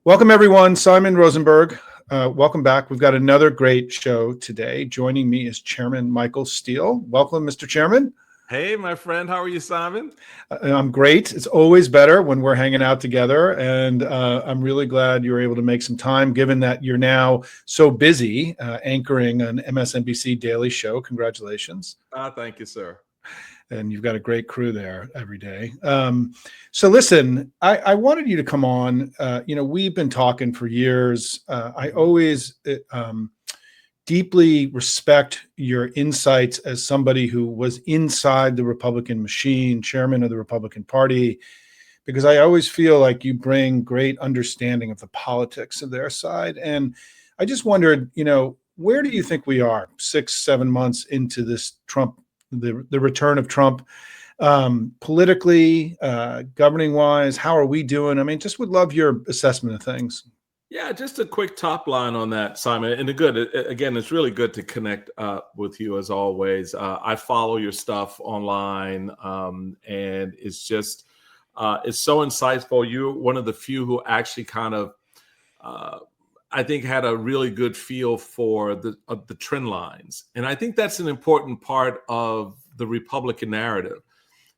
Welcome, everyone. Simon Rosenberg. Welcome back. We've got another great show today. Joining me is Chairman Michael Steele. Welcome, Mr. Chairman. Hey, my friend. How are you, Simon? I'm great. It's always better when we're hanging out together. And I'm really glad you were able to make some time, given that you're now so busy anchoring an MSNBC daily show. Congratulations. Thank you, sir. And you've got a great crew there every day. So listen, I wanted you to come on. We've been talking for years. I always deeply respect your insights as somebody who was inside the Republican machine, chairman of the Republican Party, because I always feel like you bring great understanding of the politics of their side. And I just wondered, where do you think we are 6-7 months into this Trump, the return of Trump, politically, governing wise? How are we doing? I mean, just would love your assessment of things. Yeah, just a quick top line on that, Simon. And again, it's really good to connect with you as always. I follow your stuff online, and it's just it's so insightful. You're one of the few who actually kind of, I think, had a really good feel for the trend lines, and I think that's an important part of the Republican narrative.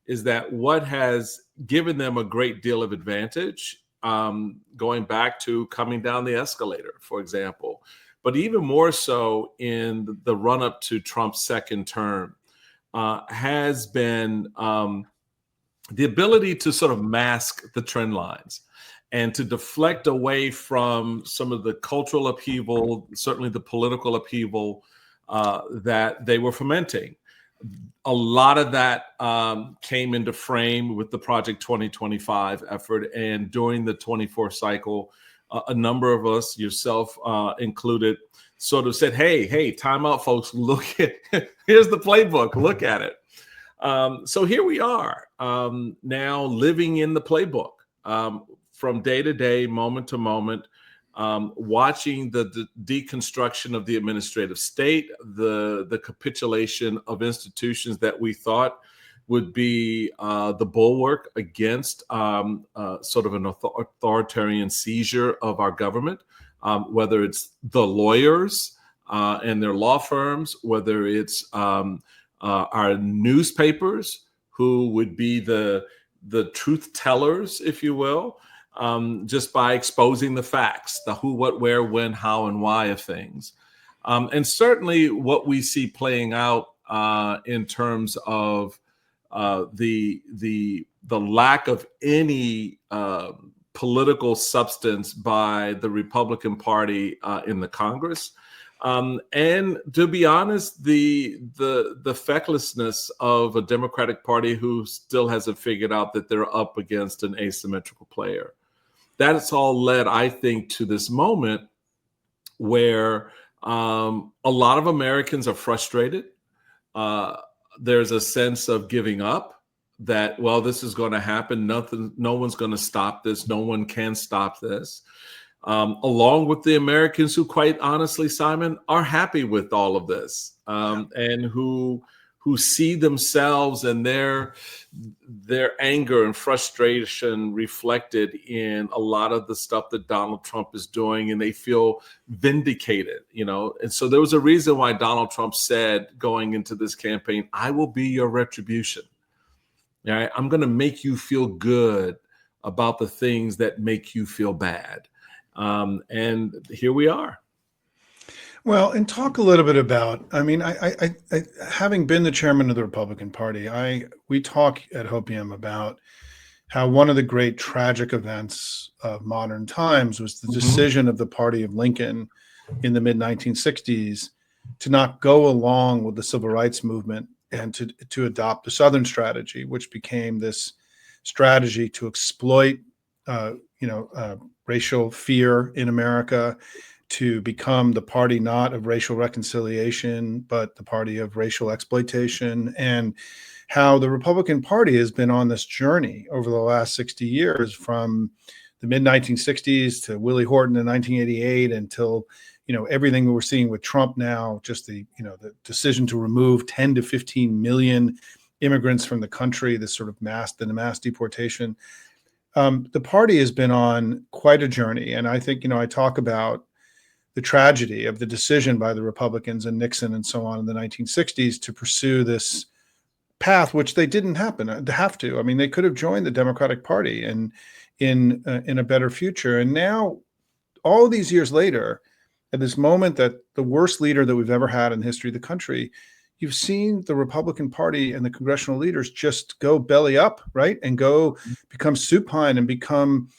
Is that what has given them a great deal of advantage? Going back to coming down the escalator, for example, but even more so in the run-up to Trump's second term, has been the ability to sort of mask the trend lines and to deflect away from some of the cultural upheaval, certainly the political upheaval that they were fomenting. A lot of that came into frame with the Project 2025 effort. And during the 24 cycle, a number of us, yourself included, sort of said, hey, time out, folks. Look at, here's the playbook. Look at it. So here we are now living in the playbook from day to day, moment to moment. Watching the deconstruction of the administrative state, the capitulation of institutions that we thought would be the bulwark against sort of an authoritarian seizure of our government, whether it's the lawyers and their law firms, whether it's our newspapers, who would be the truth tellers, if you will. Just by exposing the facts, the who, what, where, when, how, and why of things. And certainly what we see playing out in terms of the lack of any political substance by the Republican Party in the Congress. And to be honest, the fecklessness of a Democratic Party who still hasn't figured out that they're up against an asymmetrical player. That's all led, I think, to this moment where a lot of Americans are frustrated. There's a sense of giving up that, well, this is going to happen. No one's going to stop this. No one can stop this. Along with the Americans who, quite honestly, Simon, are happy with all of this and who see themselves and their anger and frustration reflected in a lot of the stuff that Donald Trump is doing, and they feel vindicated, And so there was a reason why Donald Trump said going into this campaign, I will be your retribution. All right? I'm going to make you feel good about the things that make you feel bad. And here we are. Well, and talk a little bit about, I having been the chairman of the Republican Party, we talk at Hopium about how one of the great tragic events of modern times was the decision of the party of Lincoln in the mid-1960s to not go along with the civil rights movement and to adopt the Southern strategy, which became this strategy to exploit, racial fear in America, to become the party not of racial reconciliation, but the party of racial exploitation, and how the Republican Party has been on this journey over the last 60 years, from the mid-1960s to Willie Horton in 1988 until, everything we're seeing with Trump now, just the decision to remove 10 to 15 million immigrants from the country, this sort of mass deportation. the party has been on quite a journey. And I think, I talk about the tragedy of the decision by the Republicans and Nixon and so on in the 1960s to pursue this path, which they didn't have to. I mean, they could have joined the Democratic Party and in a better future. And now, all these years later, at this moment that the worst leader that we've ever had in the history of the country, you've seen the Republican Party and the congressional leaders just go belly up, right? And go become supine and become,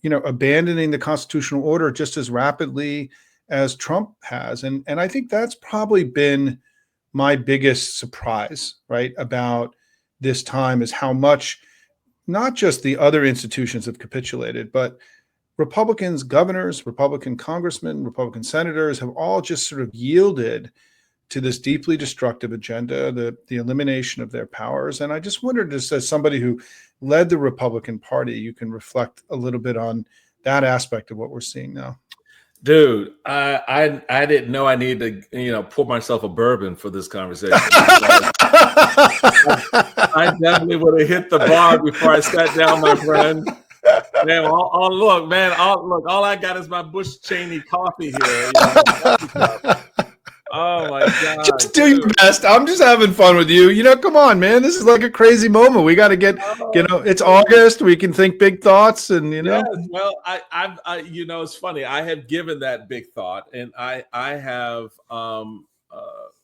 abandoning the constitutional order just as rapidly as Trump has. And I think that's probably been my biggest surprise, right, about this time, is how much not just the other institutions have capitulated, but Republicans, governors, Republican congressmen, Republican senators have all just sort of yielded to this deeply destructive agenda, the elimination of their powers. And I just wondered, just as somebody who led the Republican Party, you can reflect a little bit on that aspect of what we're seeing now. Dude, I didn't know I needed to, pour myself a bourbon for this conversation. I definitely would have hit the bar before I sat down, my friend. Man, all I got is my Bush Cheney coffee here. Oh my God. Just do your best. I'm just having fun with you. Come on, man. This is like a crazy moment. We got to get, it's August. We can think big thoughts and, Yes, well, I it's funny. I have given that big thought, and I have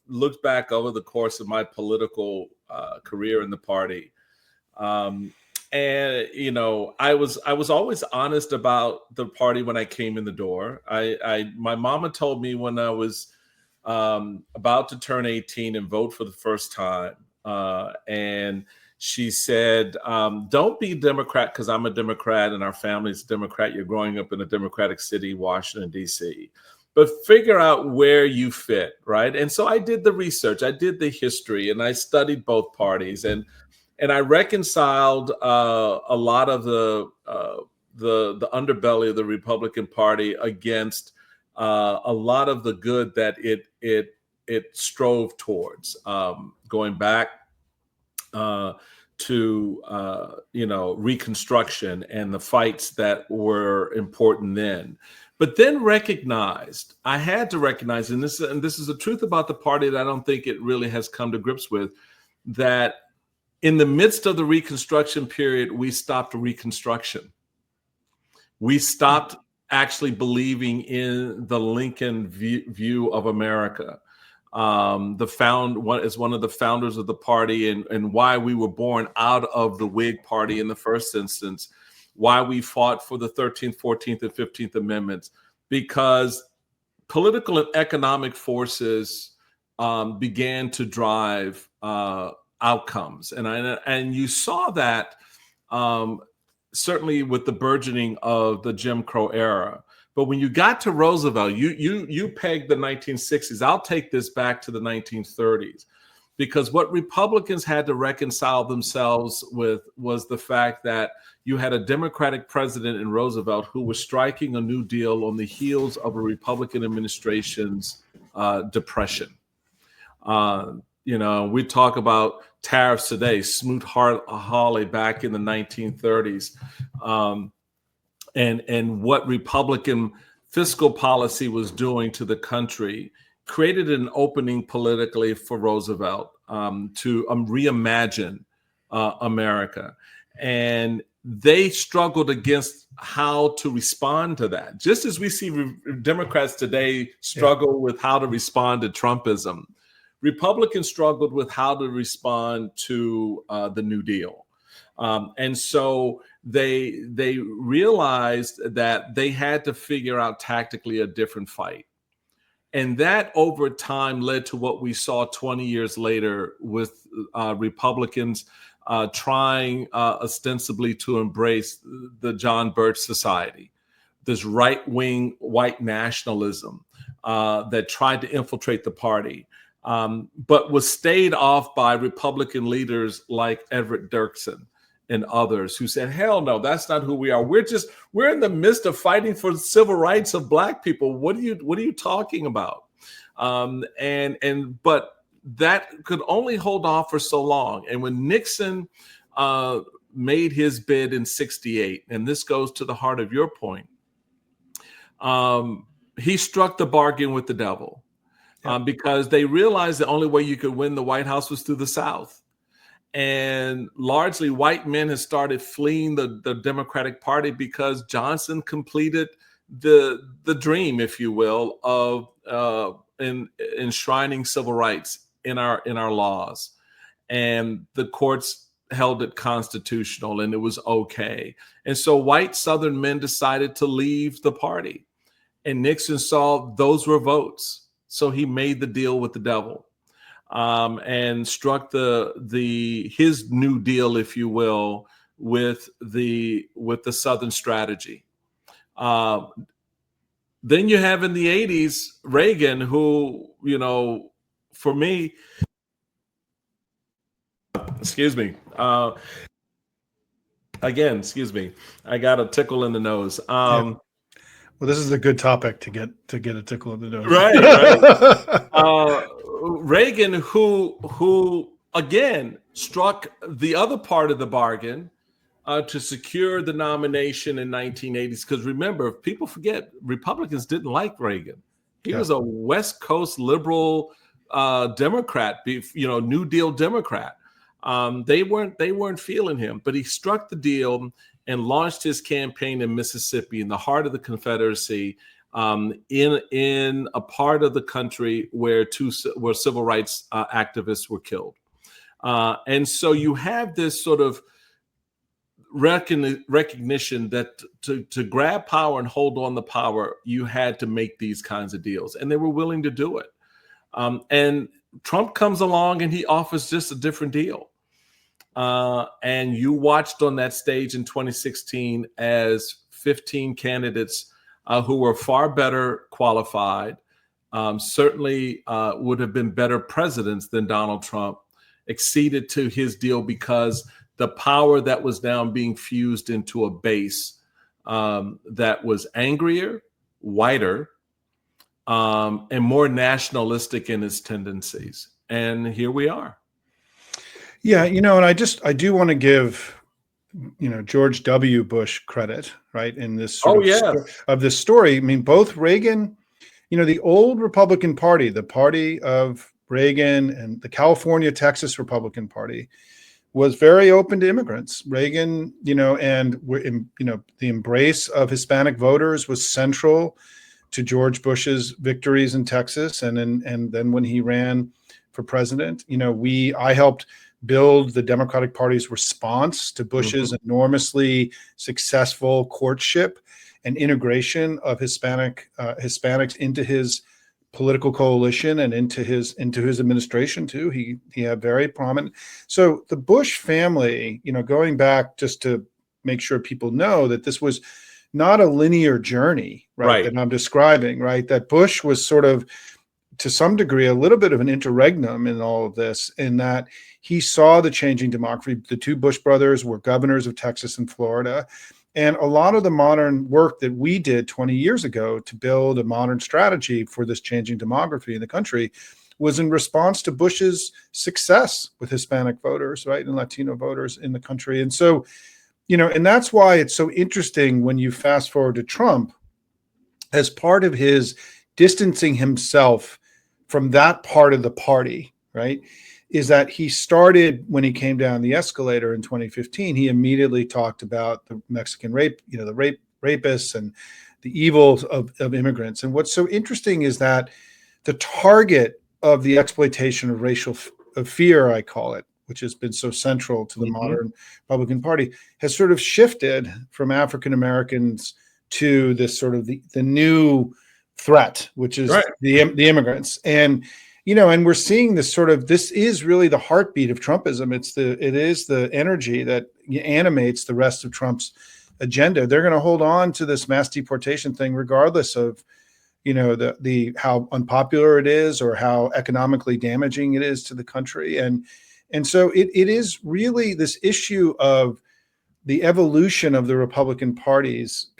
looked back over the course of my political career in the party. And I was always honest about the party when I came in the door. My mama told me when I was about to turn 18 and vote for the first time, and she said, don't be Democrat because I'm a Democrat and our family's Democrat. You're growing up in a Democratic city, Washington, D.C., but figure out where you fit, right? And so I did the research, I did the history, and I studied both parties, and I reconciled a lot of the underbelly of the Republican Party against a lot of the good that it strove towards, going back to Reconstruction and the fights that were important then. But then I had to recognize, and this is the truth about the party that I don't think it really has come to grips with, that in the midst of the Reconstruction period, we stopped Reconstruction. We stopped actually believing in the Lincoln view of America. As one of the founders of the party, and why we were born out of the Whig Party in the first instance, why we fought for the 13th, 14th, and 15th Amendments, because political and economic forces began to drive outcomes. And you saw that certainly with the burgeoning of the Jim Crow era. But when you got to Roosevelt, you pegged the 1960s. I'll take this back to the 1930s, because what Republicans had to reconcile themselves with was the fact that you had a Democratic president in Roosevelt who was striking a New Deal on the heels of a Republican administration's depression. We talk about tariffs today, Smoot-Hawley back in the 1930s. And what Republican fiscal policy was doing to the country created an opening politically for Roosevelt to reimagine America. And they struggled against how to respond to that, just as we see Democrats today struggle with how to respond to Trumpism. Republicans struggled with how to respond to the New Deal. And so they realized that they had to figure out tactically a different fight. And that over time led to what we saw 20 years later with Republicans trying ostensibly to embrace the John Birch Society, this right-wing white nationalism that tried to infiltrate the party, but was stayed off by Republican leaders like Everett Dirksen and others who said, hell no, that's not who we are. We're in the midst of fighting for the civil rights of Black people. What are you talking about? But that could only hold off for so long. And when Nixon made his bid in 68, and this goes to the heart of your point, he struck the bargain with the devil. Because they realized the only way you could win the White House was through the South. And largely white men had started fleeing the Democratic Party because Johnson completed the dream, if you will, of enshrining civil rights in our laws. And the courts held it constitutional, and it was okay. And so white Southern men decided to leave the party. And Nixon saw those were votes. So he made the deal with the devil, and struck his new deal, if you will, with the Southern strategy. Then you have in the 80s Reagan, who, for me, excuse me, I got a tickle in the nose. Well, this is a good topic to get a tickle in the nose. Right. Reagan, who again struck the other part of the bargain to secure the nomination in 1980s. Because remember, people forget, Republicans didn't like Reagan. He was a West Coast liberal Democrat, New Deal Democrat. They weren't feeling him, but he struck the deal and launched his campaign in Mississippi, in the heart of the Confederacy, in a part of the country where civil rights activists were killed. And so you have this sort of recognition that to grab power and hold on the power, you had to make these kinds of deals, and they were willing to do it. And Trump comes along and he offers just a different deal. And you watched on that stage in 2016 as 15 candidates who were far better qualified, certainly would have been better presidents than Donald Trump, acceded to his deal because the power that was now being fused into a base that was angrier, whiter, and more nationalistic in its tendencies. And here we are. Yeah, and I do want to give, George W. Bush credit, right, in this of this story. I mean, both Reagan, the old Republican Party, the party of Reagan, and the California, Texas Republican Party was very open to immigrants. Reagan, and the embrace of Hispanic voters was central to George Bush's victories in Texas, and then when he ran for president, I helped build the Democratic Party's response to Bush's enormously successful courtship and integration of Hispanics into his political coalition and into his administration too. He had very prominent. So the Bush family, going back, just to make sure people know that this was not a linear journey, right? That I'm describing, right? That Bush was sort of, to some degree, a little bit of an interregnum in all of this, in that he saw the changing demography. The two Bush brothers were governors of Texas and Florida. And a lot of the modern work that we did 20 years ago to build a modern strategy for this changing demography in the country was in response to Bush's success with Hispanic voters, right, and Latino voters in the country. And so, and that's why it's so interesting when you fast forward to Trump, as part of his distancing himself from that part of the party, right, is that he started, when he came down the escalator in 2015, he immediately talked about the Mexican rape, the rapists and the evils of immigrants. And what's so interesting is that the target of the exploitation of racial fear, I call it, which has been so central to the modern Republican Party, has sort of shifted from African Americans to this sort of the new threat, which is the immigrants. And and we're seeing this this is really the heartbeat of Trumpism. It is the energy that animates the rest of Trump's agenda. They're going to hold on to this mass deportation thing, regardless of, the how unpopular it is or how economically damaging it is to the country. And so it is really this issue of the evolution of the Republican Party's,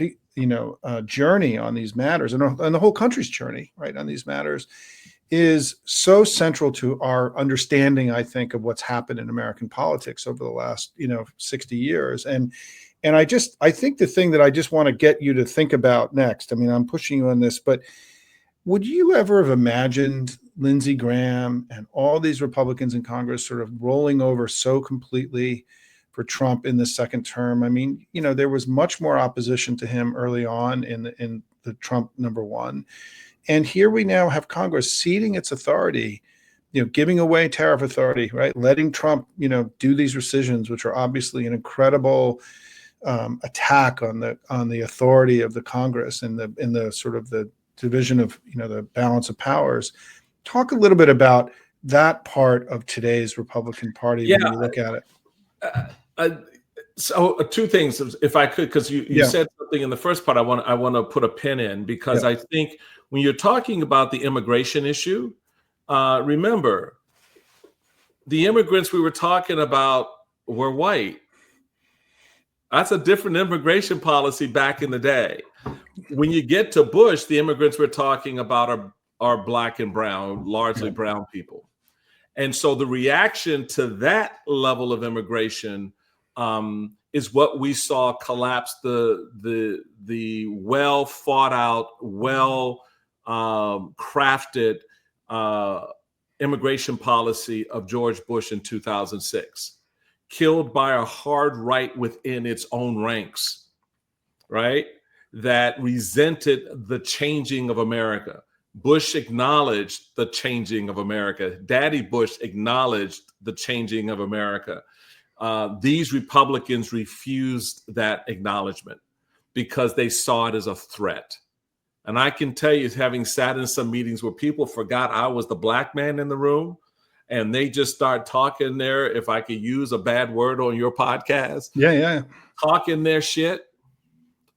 journey on these matters, and the whole country's journey, right, on these matters, is so central to our understanding, I think, of what's happened in American politics over the last, 60 years. And I think the thing that I just want to get you to think about next, I mean, I'm pushing you on this, but would you ever have imagined Lindsey Graham and all these Republicans in Congress sort of rolling over so completely for Trump in the second term? I mean, there was much more opposition to him early on in the Trump #1. And here we now have Congress ceding its authority, giving away tariff authority, right? Letting Trump, do these rescissions, which are obviously an incredible attack on the authority of the Congress and the sort of the division of the balance of powers. Talk a little bit about that part of today's Republican Party when you look at it. So two things, if I could, because you said something in the first part. I want to put a pin in, because I think when you're talking about the immigration issue, remember the immigrants we were talking about were white. That's a different immigration policy back in the day. When you get to Bush, the immigrants we're talking about are black and brown, largely brown people. And so the reaction to that level of immigration is what we saw collapse the well thought out, well crafted immigration policy of George Bush in 2006. Killed by a hard right within its own ranks, right? That resented the changing of America. Bush acknowledged the changing of America. Daddy Bush acknowledged the changing of America. These Republicans refused that acknowledgement because they saw it as a threat. And I can tell you, having sat in some meetings where people forgot I was the black man in the room, and they just start talking there, if I could use a bad word on your podcast. Yeah. Talking their shit,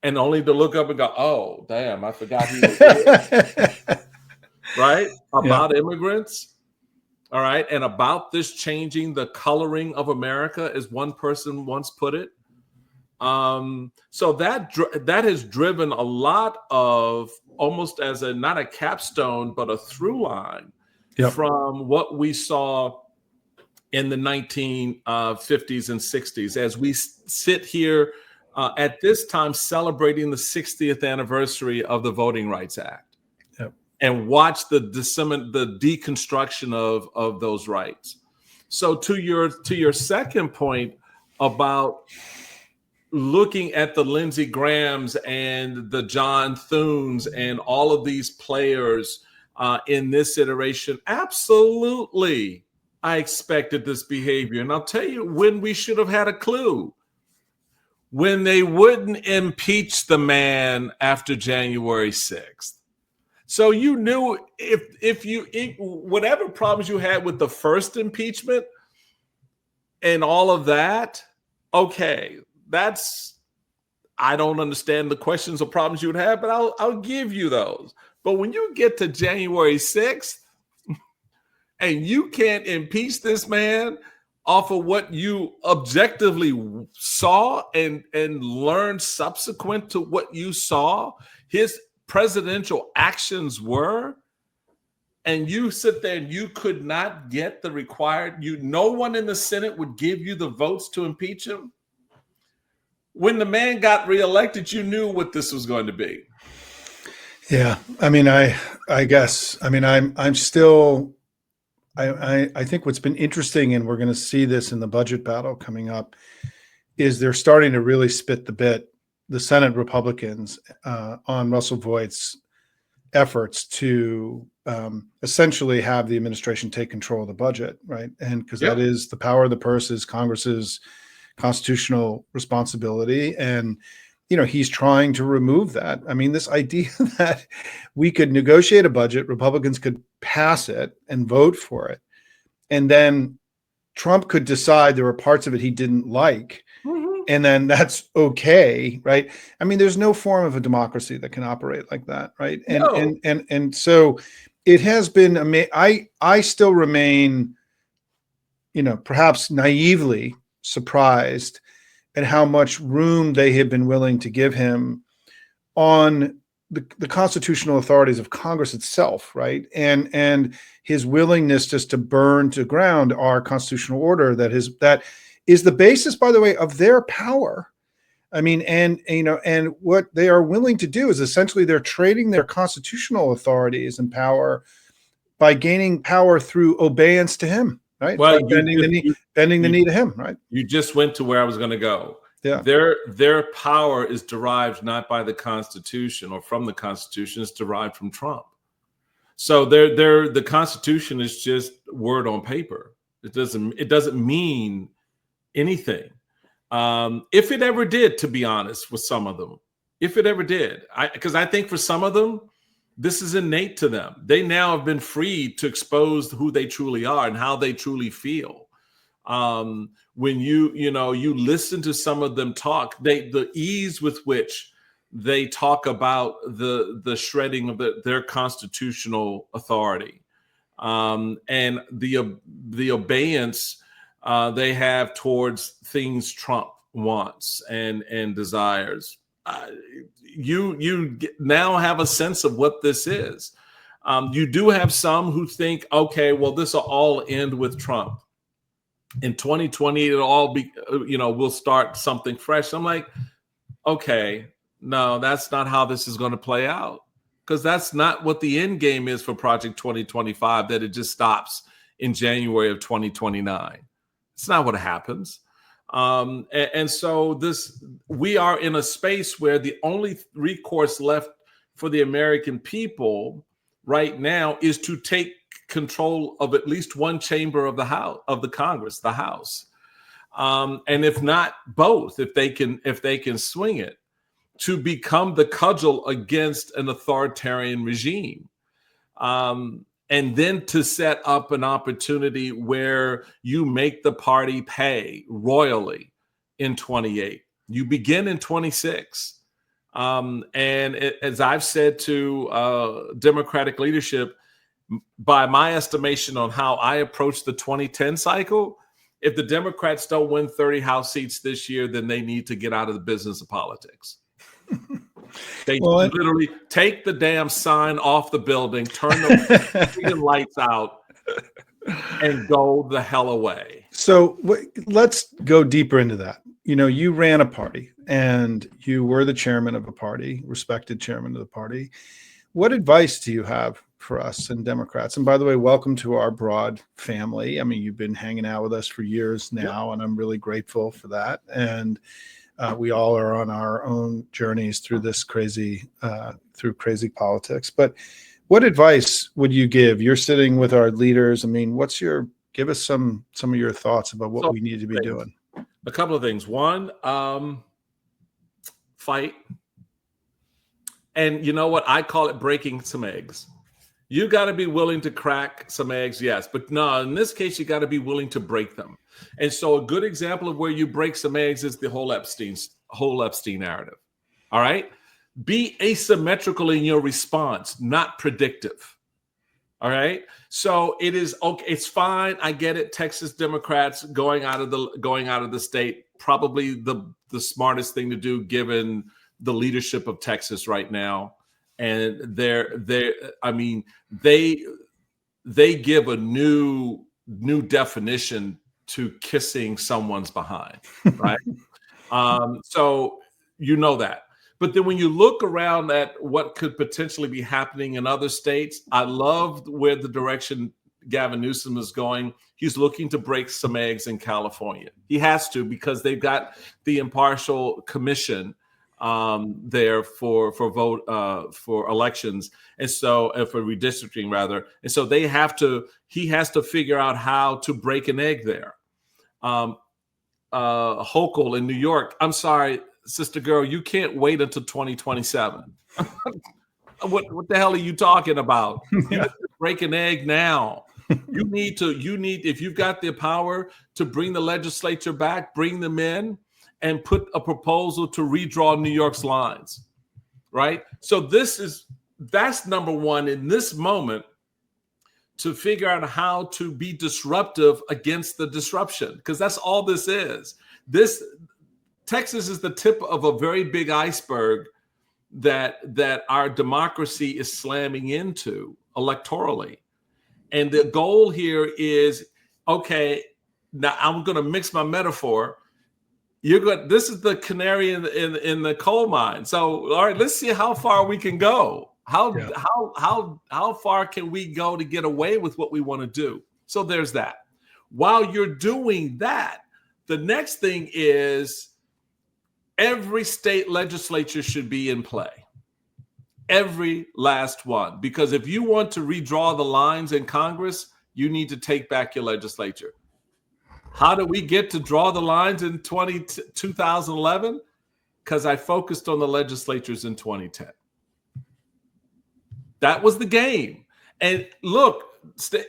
and only to look up and go, oh, damn, I forgot he was here. Right? About immigrants. All right. And about this changing the coloring of America, as one person once put it. So that has driven a lot of, almost as not a capstone, but a through line from what we saw in the 1950s and 60s, as we sit here at this time celebrating the 60th anniversary of the Voting Rights Act, and watch the deconstruction of those rights. So to your second point about looking at the Lindsey Grahams and the John Thunes and all of these players in this iteration, absolutely, I expected this behavior. And I'll tell you when we should have had a clue. When they wouldn't impeach the man after January 6th. So you knew if whatever problems you had with the first impeachment and all of that, okay, I don't understand the questions or problems you would have, but I'll give you those. But when you get to January 6th and you can't impeach this man off of what you objectively saw and learned subsequent to what you saw, his presidential actions were, and you sit there and you could not get the required, no one in the Senate would give you the votes to impeach him. When the man got reelected, you knew what this was going to be. Yeah. I mean, I guess, I mean, I'm still, I think what's been interesting, and we're going to see this in the budget battle coming up, is they're starting to really spit the bit, the Senate Republicans, on Russell Voigt's efforts to essentially have the administration take control of the budget, right? And because that is the power of the purse, is Congress's constitutional responsibility. And, he's trying to remove that. I mean, this idea that we could negotiate a budget, Republicans could pass it and vote for it, and then Trump could decide there were parts of it he didn't like, and then that's okay, right? I mean, there's no form of a democracy that can operate like that, right? And so it has been I still remain, perhaps naively surprised at how much room they have been willing to give him on the constitutional authorities of Congress itself, right? And his willingness just to burn to ground our constitutional order that is the basis, by the way, of their power. I mean, and what they are willing to do is essentially they're trading their constitutional authorities and power by gaining power through obedience to him, right? Well, By bending the knee to him, right? You just went to where I was going to go. Yeah. Their power is derived not by the Constitution or from the Constitution, it's derived from Trump. So the Constitution is just word on paper. It doesn't mean anything. If it ever did, to be honest, with some of them, if it ever did, because I think for some of them, this is innate to them. They now have been freed to expose who they truly are and how they truly feel. When you listen to some of them talk, the ease with which they talk about the shredding of their constitutional authority, and the obedience they have towards things Trump wants and desires. You now have a sense of what this is. You do have some who think, okay, well, this will all end with Trump. In 2020, it'll all be, we'll start something fresh. I'm like, okay, no, that's not how this is going to play out, because that's not what the end game is for Project 2025, that it just stops in January of 2029. It's not what happens. And so we are in a space where the only recourse left for the American people right now is to take control of at least one chamber of the House, of the Congress, the House, and if not both, if they can swing it, to become the cudgel against an authoritarian regime. And then to set up an opportunity where you make the party pay royally in 28. You begin in 26. As I've said to Democratic leadership, by my estimation on how I approach the 2010 cycle, if the Democrats don't win 30 House seats this year, then they need to get out of the business of politics. They literally take the damn sign off the building, turn the lights out, and go the hell away. So let's go deeper into that. You ran a party and you were the chairman of a party, respected chairman of the party. What advice do you have for us and Democrats? And by the way, welcome to our broad family. I mean, you've been hanging out with us for years now, and I'm really grateful for that. And we all are on our own journeys through this crazy politics. But what advice would you give? You're sitting with our leaders. I mean, give us some of your thoughts about what we need to be doing. A couple of things. One, fight. And you know what? I call it breaking some eggs. You got to be willing to crack some eggs, yes. But no, in this case, you got to be willing to break them. And so a good example of where you break some eggs is the whole Epstein narrative. All right? Be asymmetrical in your response, not predictive. All right? So it is okay. It's fine. I get it. Texas Democrats going out of the state, probably the smartest thing to do given the leadership of Texas right now. And they give a new definition to kissing someone's behind, right? So that. But then when you look around at what could potentially be happening in other states, I love where the direction Gavin Newsom is going. He's looking to break some eggs in California. He has to, because they've got the impartial commission there for elections, and so for redistricting rather, and so he has to figure out how to break an egg there. Hochul in New York, I'm sorry, sister girl, you can't wait until 2027. What the hell are you talking about? You need to break an egg now. You need if you've got the power to bring the legislature back, bring them in and put a proposal to redraw New York's lines, right? So that's number one in this moment, to figure out how to be disruptive against the disruption, because that's all this is. Texas is the tip of a very big iceberg that our democracy is slamming into electorally. And the goal here is, okay, now I'm going to mix my metaphor. This is the canary in the coal mine. So, all right, let's see how far we can go. How far can we go to get away with what we want to do? So there's that. While you're doing that, the next thing is every state legislature should be in play. Every last one. Because if you want to redraw the lines in Congress, you need to take back your legislature. How did we get to draw the lines in 2011? Because I focused on the legislatures in 2010. That was the game. And look,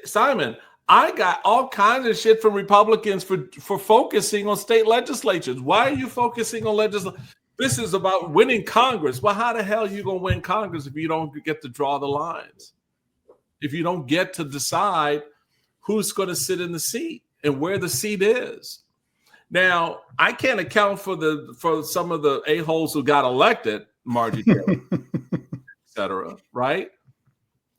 Simon, I got all kinds of shit from Republicans for focusing on state legislatures. Why are you focusing on legislature? This is about winning Congress. Well, how the hell are you going to win Congress if you don't get to draw the lines? If you don't get to decide who's going to sit in the seat and where the seat is. Now, I can't account for some of the a-holes who got elected, Margie Taylor, et cetera, right?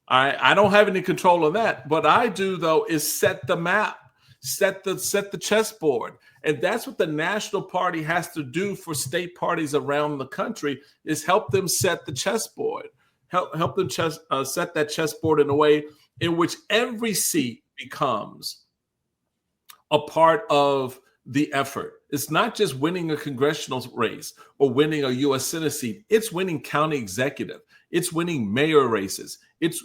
I don't have any control of that. What I do, though, is set the map, set the chessboard. And that's what the national party has to do for state parties around the country, is help them set the chessboard, help them set that chessboard in a way in which every seat becomes a part of the effort. It's not just winning a congressional race or winning a U.S. Senate seat. It's winning county executive. It's winning mayor races. It's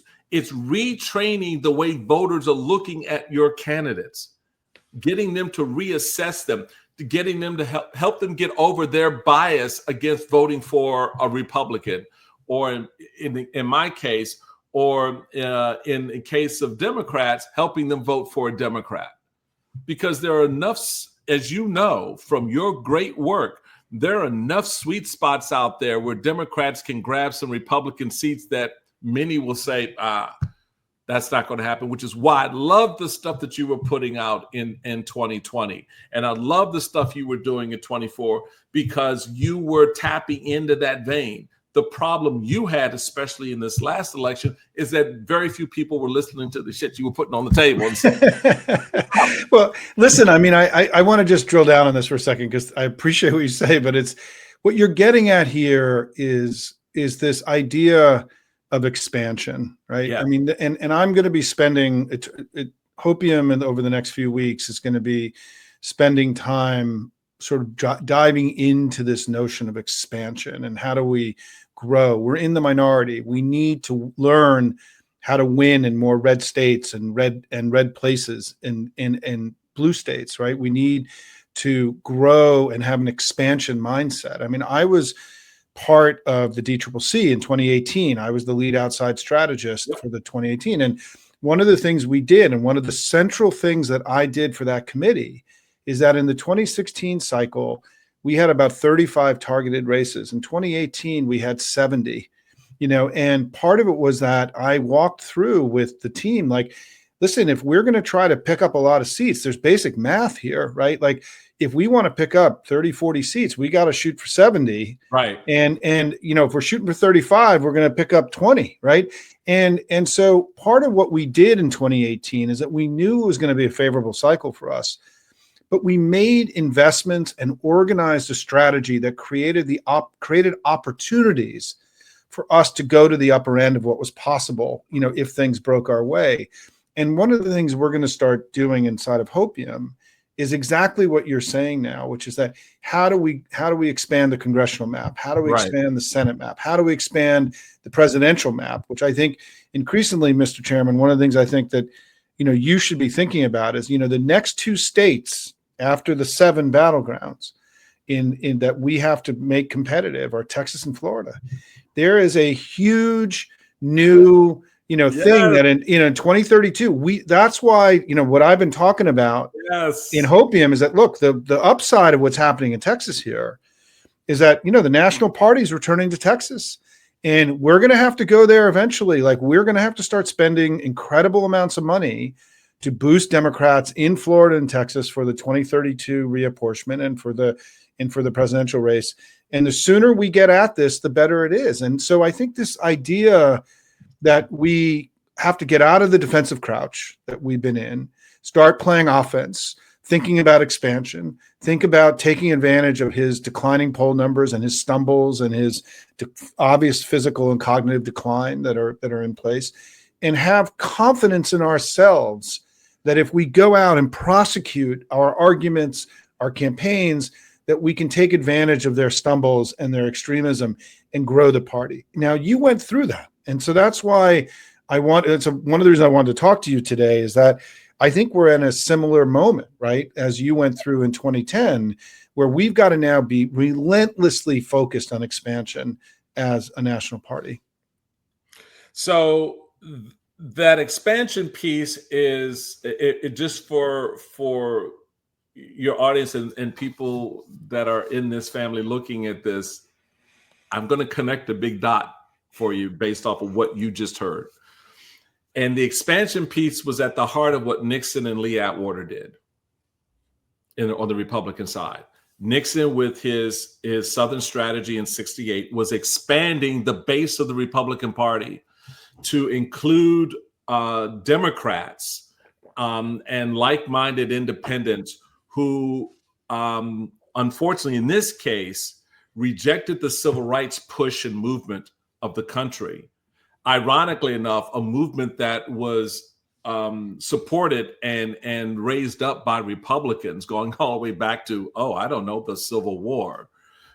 retraining the way voters are looking at your candidates, getting them to reassess them, getting them to help them get over their bias against voting for a Republican, or in my case, or in the case of Democrats, helping them vote for a Democrat. Because there are enough, as you know, from your great work, there are enough sweet spots out there where Democrats can grab some Republican seats that many will say, that's not going to happen, which is why I love the stuff that you were putting out in 2020. And I love the stuff you were doing in 24, because you were tapping into that vein. The problem you had, especially in this last election, is that very few people were listening to the shit you were putting on the table. Well, listen, I mean, I want to just drill down on this for a second, because I appreciate what you say, but it's what you're getting at here is this idea of expansion, right? Yeah. I mean, and I'm going to be spending Hopium, and over the next few weeks is going to be spending time sort of diving into this notion of expansion and how do we grow. We're in the minority. We need to learn how to win in more red states and red places in blue states, right? We need to grow and have an expansion mindset. I mean, I was part of the DCCC in 2018. I was the lead outside strategist for the 2018. And one of the things we did, and one of the central things that I did for that committee, is that in the 2016 cycle, we had about 35 targeted races. In 2018, we had 70, and part of it was that I walked through with the team, like, listen, if we're going to try to pick up a lot of seats, there's basic math here, right? Like, if we want to pick up 30, 40 seats, we got to shoot for 70. Right. And if we're shooting for 35, we're going to pick up 20, right? And so part of what we did in 2018 is that we knew it was going to be a favorable cycle for us. But we made investments and organized a strategy that created opportunities for us to go to the upper end of what was possible, if things broke our way. And one of the things we're going to start doing inside of Hopium is exactly what you're saying now, which is that how do we expand the congressional map? How do we expand the Senate map? How do we expand the presidential map? Which I think increasingly, Mr. Chairman, one of the things I think that you should be thinking about is the next two states after the 7 battlegrounds in that we have to make competitive are Texas and Florida. There is a huge new thing that in 2032 that's why what I've been talking about in Hopium is that, look, the upside of what's happening in Texas here is that the national party is returning to Texas, and we're going to have to go there eventually. Like, we're going to have to start spending incredible amounts of money to boost Democrats in Florida and Texas for the 2032 reapportionment and for the and for the presidential race. And the sooner we get at this, the better it is. And so I think this idea that we have to get out of the defensive crouch that we've been in, start playing offense, thinking about expansion, think about taking advantage of his declining poll numbers and his stumbles and his obvious physical and cognitive decline that are in place, and have confidence in ourselves that if we go out and prosecute our arguments, our campaigns, that we can take advantage of their stumbles and their extremism and grow the party. Now, you went through that. And so that's why one of the reasons I wanted to talk to you today is that I think we're in a similar moment, right, as you went through in 2010, where we've got to now be relentlessly focused on expansion as a national party. So that expansion piece is it just for your audience and people that are in this family looking at this. I'm going to connect a big dot for you based off of what you just heard. And the expansion piece was at the heart of what Nixon and Lee Atwater did on the Republican side. Nixon, with his Southern strategy in '68, was expanding the base of the Republican Party to include Democrats and like-minded independents who, unfortunately, in this case, rejected the civil rights push and movement of the country. Ironically enough, a movement that was supported and raised up by Republicans going all the way back to, the Civil War,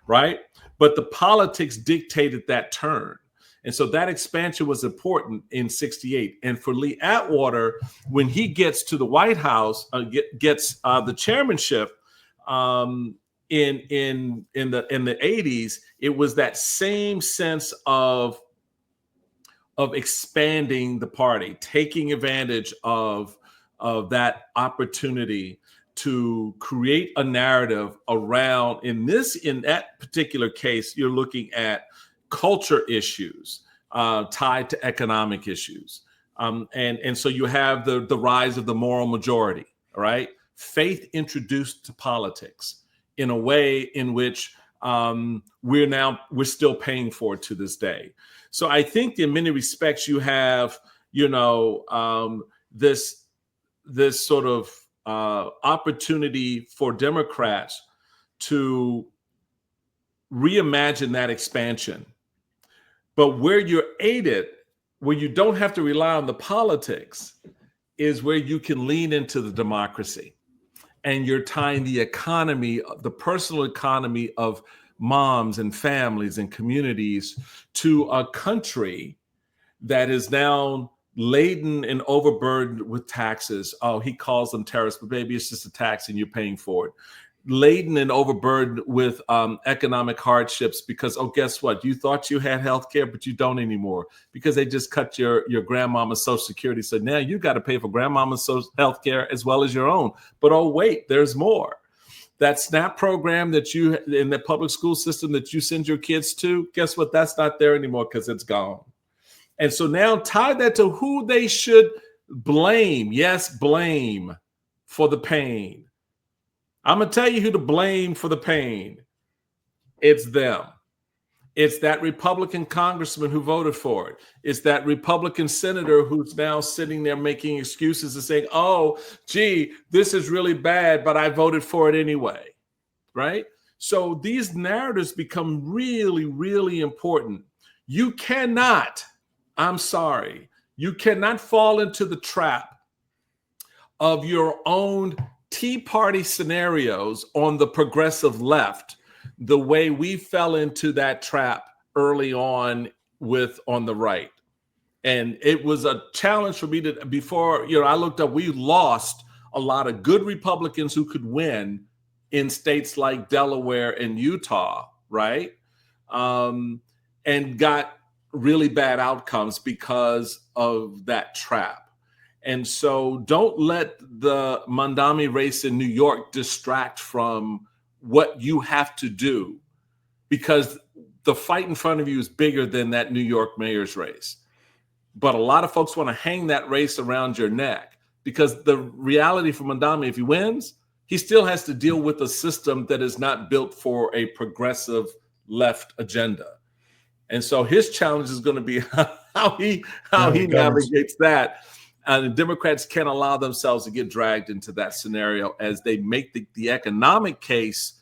right? But the politics dictated that turn. And so that expansion was important in '68. And for Lee Atwater, when he gets to the White House, gets the chairmanship in the '80s, it was that same sense of expanding the party, taking advantage of that opportunity to create a narrative around, in that particular case, you're looking at culture issues tied to economic issues. And so you have the rise of the moral majority, all right? Faith introduced to politics in a way in which we're still paying for it to this day. So I think in many respects you have, this sort of opportunity for Democrats to reimagine that expansion. But where you're aided, where you don't have to rely on the politics, is where you can lean into the democracy. And you're tying the economy, the personal economy of moms and families and communities to a country that is now laden and overburdened with taxes. Oh, he calls them tariffs, but maybe it's just a tax and you're paying for it. Laden and overburdened with economic hardships because, guess what? You thought you had health care, but you don't anymore because they just cut your grandmama's Social Security. So now you got to pay for grandmama's health care as well as your own. But wait, there's more. That SNAP program that you, in the public school system that you send your kids to, guess what? That's not there anymore because it's gone. And so now tie that to who they should blame. Yes, blame for the pain. I'm going to tell you who to blame for the pain. It's them. It's that Republican congressman who voted for it. It's that Republican senator who's now sitting there making excuses and saying, this is really bad, but I voted for it anyway, right? So these narratives become really, really important. You cannot fall into the trap of your own Tea Party scenarios on the progressive left, the way we fell into that trap early on on the right. And it was a challenge for me before I looked up, we lost a lot of good Republicans who could win in states like Delaware and Utah, right? And got really bad outcomes because of that trap. And so don't let the Mamdani race in New York distract from what you have to do, because the fight in front of you is bigger than that New York mayor's race. But a lot of folks want to hang that race around your neck because the reality for Mamdani, if he wins, he still has to deal with a system that is not built for a progressive left agenda. And so his challenge is going to be how he governs. navigates that. And the Democrats can't allow themselves to get dragged into that scenario as they make the economic case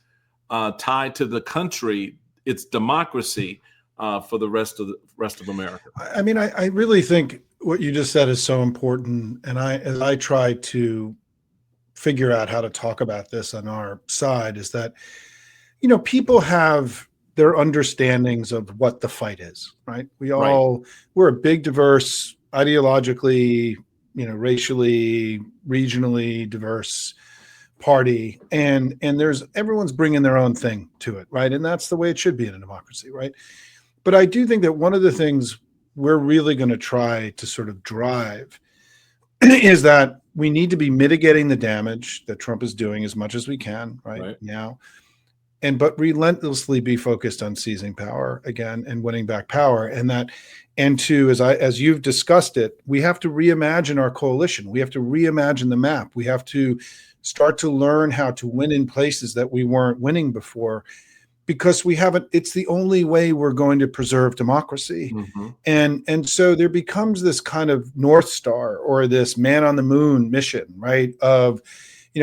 tied to the country, its democracy, for the rest of America. I mean, I really think what you just said is so important. And as I try to figure out how to talk about this on our side, is that, people have their understandings of what the fight is, right? We're a big, diverse, ideologically, racially, regionally diverse party, and everyone's bringing their own thing to it, right? And that's the way it should be in a democracy, right? But I do think that one of the things we're really going to try to sort of drive is that we need to be mitigating the damage that Trump is doing as much as we can right now, but relentlessly be focused on seizing power again and winning back power. And two, as you've discussed it, we have to reimagine our coalition. We have to reimagine the map. We have to start to learn how to win in places that we weren't winning before, because it's the only way we're going to preserve democracy. Mm-hmm. And so there becomes this kind of North Star, or this man on the moon mission, right? Of,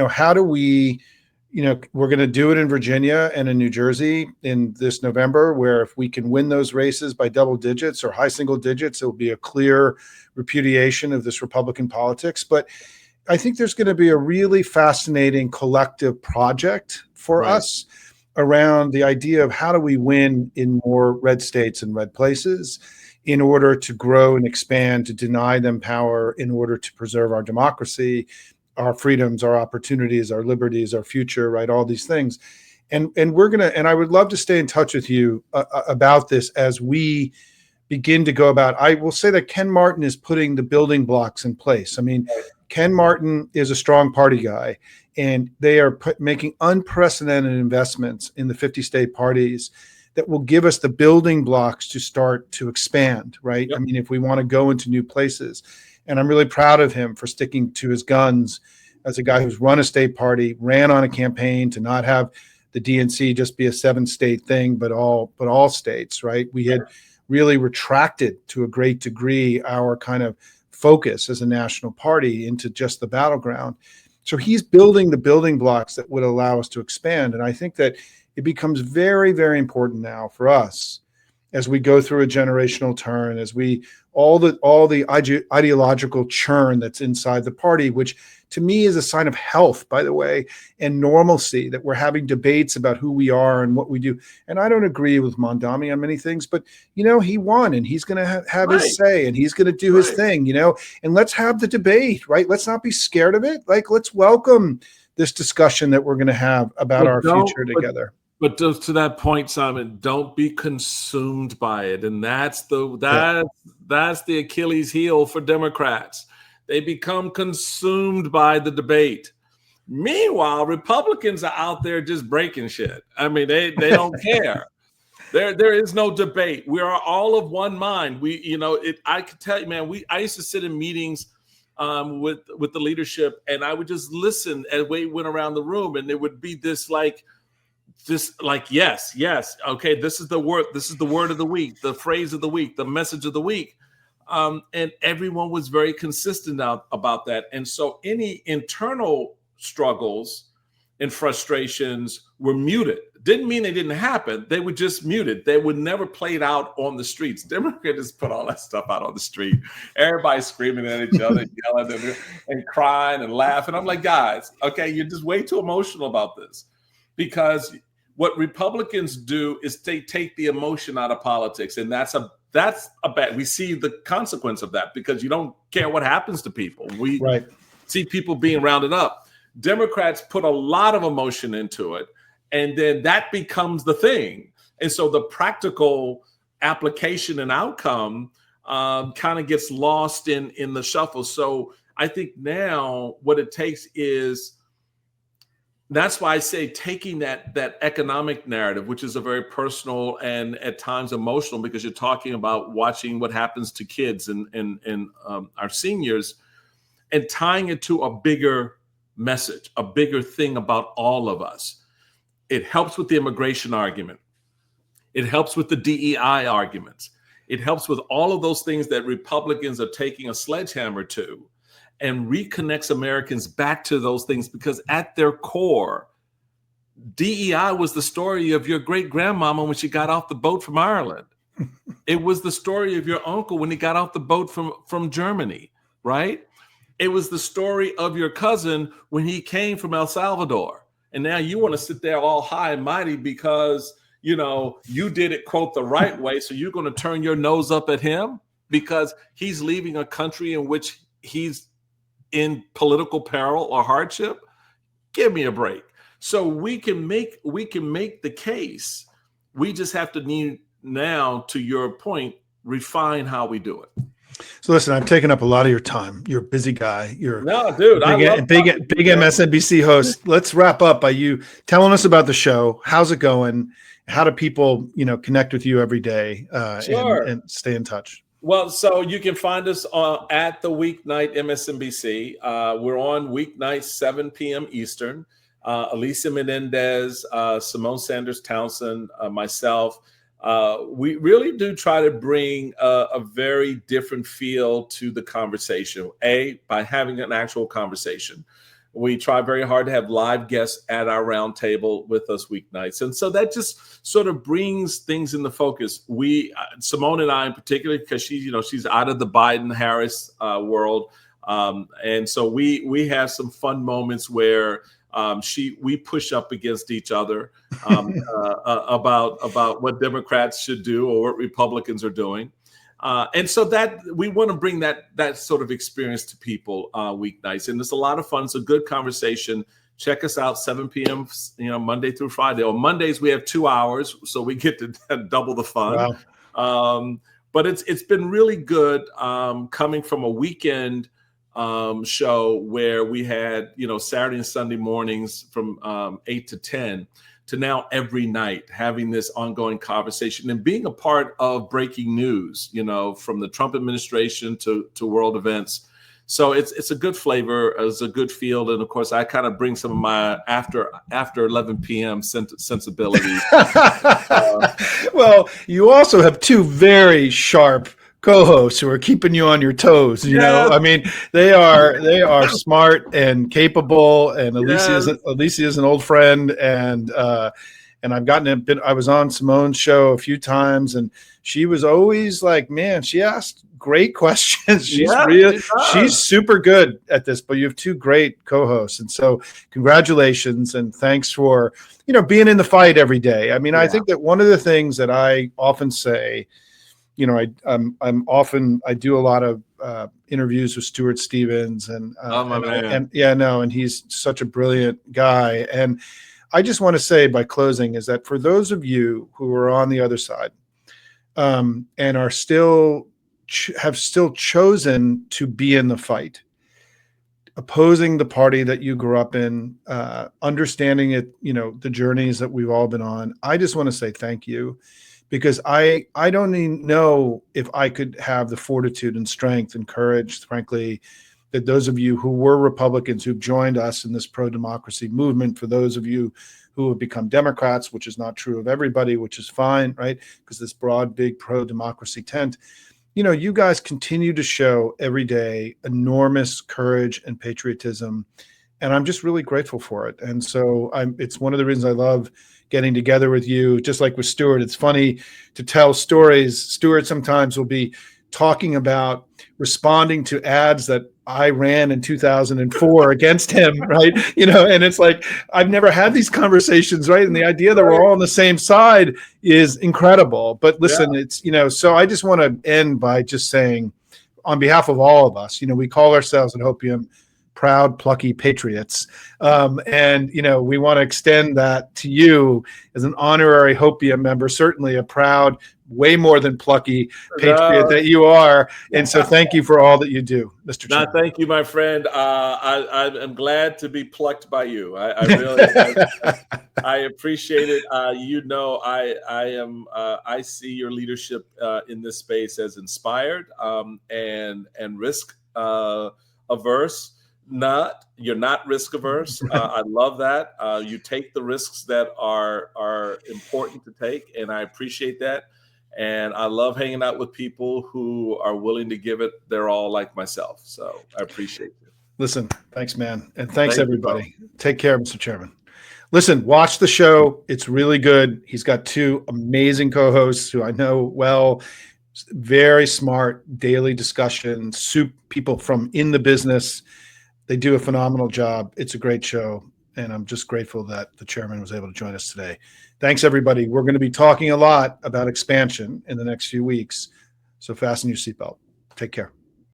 how do we, we're going to do it in Virginia and in New Jersey in this November, where if we can win those races by double digits or high single digits, it will be a clear repudiation of this Republican politics. But I think there's going to be a really fascinating collective project for us around the idea of how do we win in more red states and red places in order to grow and expand, to deny them power in order to preserve our democracy, our freedoms, our opportunities, our liberties, our future, right? All these things. And I would love to stay in touch with you about this as we begin to go about. I will say that Ken Martin is putting the building blocks in place. I mean, Ken Martin is a strong party guy, and they are making unprecedented investments in the 50 state parties that will give us the building blocks to start to expand, right? Yep. I mean, if we want to go into new places. And I'm really proud of him for sticking to his guns as a guy who's run a state party, ran on a campaign to not have the DNC just be a 7-state thing, but all states, right? We had really retracted to a great degree our kind of focus as a national party into just the battleground. So he's building the building blocks that would allow us to expand. And I think that it becomes very, very important now for us as we go through a generational turn, as we all the ideological churn that's inside the party, which to me is a sign of health, by the way, and normalcy, that we're having debates about who we are and what we do. And I don't agree with Mondami on many things, but, he won, and he's going to have his say, and he's going to do his thing, and let's have the debate, right? Let's not be scared of it. Like, let's welcome this discussion that we're going to have about our future together. But to that point, Simon, don't be consumed by it. And that's the Achilles heel for Democrats. They become consumed by the debate. Meanwhile, Republicans are out there just breaking shit. I mean, they don't care. There is no debate. We are all of one mind. I could tell you, man, I used to sit in meetings with the leadership, and I would just listen as we went around the room, and there would be this yes, okay, this is the word of the week, the phrase of the week, the message of the week, and everyone was very consistent about that. And so any internal struggles and frustrations were muted. Didn't mean they didn't happen. They were just muted. They were never played out on the streets. Democrats put all that stuff out on the street. Everybody screaming at each other, yelling and crying and laughing. I'm like, guys, okay, you're just way too emotional about this. Because what Republicans do is they take the emotion out of politics, and that's a bad. We see the consequence of that because you don't care what happens to people. We see people being rounded up. Democrats put a lot of emotion into it, and then that becomes the thing. And so the practical application and outcome kind of gets lost in the shuffle. So I think now what it takes is, that's why I say taking that economic narrative, which is a very personal and at times emotional, because you're talking about watching what happens to kids and our seniors, and tying it to a bigger message, a bigger thing about all of us. It helps with the immigration argument. It helps with the DEI arguments. It helps with all of those things that Republicans are taking a sledgehammer to, and reconnects Americans back to those things, because at their core, DEI was the story of your great grandmama when she got off the boat from Ireland. It was the story of your uncle when he got off the boat from Germany, right? It was the story of your cousin when he came from El Salvador. And now you want to sit there all high and mighty because, you know, you did it, quote, the right way. So you're going to turn your nose up at him because he's leaving a country in which he's in political peril or hardship? Give me a break. So we can make the case. We just have to need now, to your point, refine how we do it. So listen, I've taken up a lot of your time. You're a busy guy. You're no, dude. Big MSNBC host. Let's wrap up by you telling us about the show. How's it going? How do people, connect with you every day and stay in touch? Well, so you can find us at the Weeknight MSNBC. We're on weeknights, 7 p.m. Eastern. Alicia Menendez, Simone Sanders Townsend, myself. We really do try to bring a very different feel to the conversation, by having an actual conversation. We try very hard to have live guests at our round table with us weeknights. And so that just sort of brings things into focus. Simone and I in particular, because she's out of the Biden-Harris world. And so we have some fun moments where we push up against each other about what Democrats should do or what Republicans are doing. And so that we want to bring that sort of experience to people weeknights. And it's a lot of fun. It's a good conversation. Check us out, 7 p.m., Monday through Friday. On Mondays, we have 2 hours, so we get to double the fun. Wow. But it's been really good coming from a weekend show where we had, Saturday and Sunday mornings from 8 to 10 to now every night having this ongoing conversation and being a part of breaking news, from the Trump administration to world events. So it's a good flavor, it's a good feel. And of course, I kind of bring some of my after 11 p.m. sensibilities. Well, you also have two very sharp co-hosts who are keeping you on your toes. I mean, they are smart and capable, and Alicia is an old friend, and I was on Simone's show a few times, and she was always like, man, she asked great questions. She's super good at this, but you have two great co-hosts. And so congratulations. And thanks for, being in the fight every day. I mean, I think that one of the things that I often say, I do a lot of interviews with Stuart Stevens and he's such a brilliant guy. And I just want to say by closing is that for those of you who are on the other side and are have still chosen to be in the fight, opposing the party that you grew up in, understanding it, the journeys that we've all been on, I just want to say thank you. Because I don't even know if I could have the fortitude and strength and courage, frankly, that those of you who were Republicans who've joined us in this pro-democracy movement, for those of you who have become Democrats, which is not true of everybody, which is fine, right? Because this broad, big pro-democracy tent, you guys continue to show every day enormous courage and patriotism. And I'm just really grateful for it. And so it's one of the reasons I love getting together with you, just like with Stuart. It's funny to tell stories. Stuart sometimes will be talking about responding to ads that I ran in 2004 against him, right? And it's like, I've never had these conversations, right? And the idea that we're all on the same side is incredible. But listen, it's, so I just want to end by just saying, on behalf of all of us, we call ourselves at Hopium proud, plucky patriots. And we want to extend that to you as an honorary Hopium member, certainly a proud, way more than plucky patriot that you are. And so thank you for all that you do, Mr. Chairman. Thank you, my friend. I'm glad to be plucked by you. I really, I appreciate it. I see your leadership in this space as inspired and risk averse. you're not risk averse. I love that. You take the risks that are important to take, and I appreciate that. And I love hanging out with people who are willing to give it their all, like myself. So I appreciate you. Listen, thanks, man. And thanks, Thank you, everybody. Take care, Mr. Chairman. Listen, watch the show. It's really good. He's got two amazing co-hosts who I know well, very smart daily discussion, people from in the business. They do a phenomenal job. It's a great show. And I'm just grateful that the chairman was able to join us today. Thanks, everybody. We're going to be talking a lot about expansion in the next few weeks. So fasten your seatbelt. Take care.